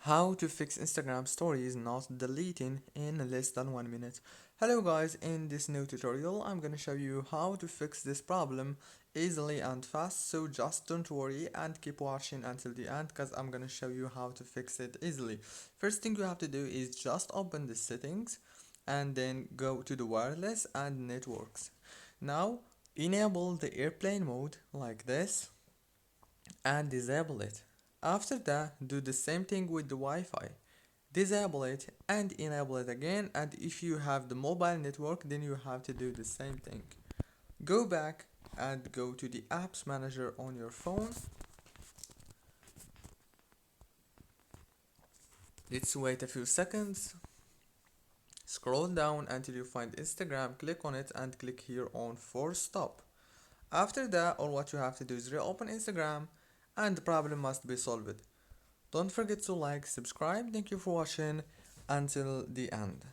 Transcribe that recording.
How to fix Instagram stories not deleting in less than 1 minute. Hello guys, in this new tutorial I'm gonna show you how to fix this problem easily and fast, so just don't worry and keep watching until the end because I'm gonna show you how to fix it easily. First thing you have to do is just open the settings and then go to the wireless and networks. Now enable the airplane mode like this and disable it. After that, do the same thing with the Wi-Fi. Disable it and enable it again, and if you have the mobile network, then you have to do the same thing. Go back and go to the apps manager on your phone. Let's wait a few seconds. Scroll down until you find Instagram, click on it and click here on force stop. After that, all what you have to do is reopen Instagram and the problem must be solved. Don't forget to like, subscribe. Thank you for watching until the end.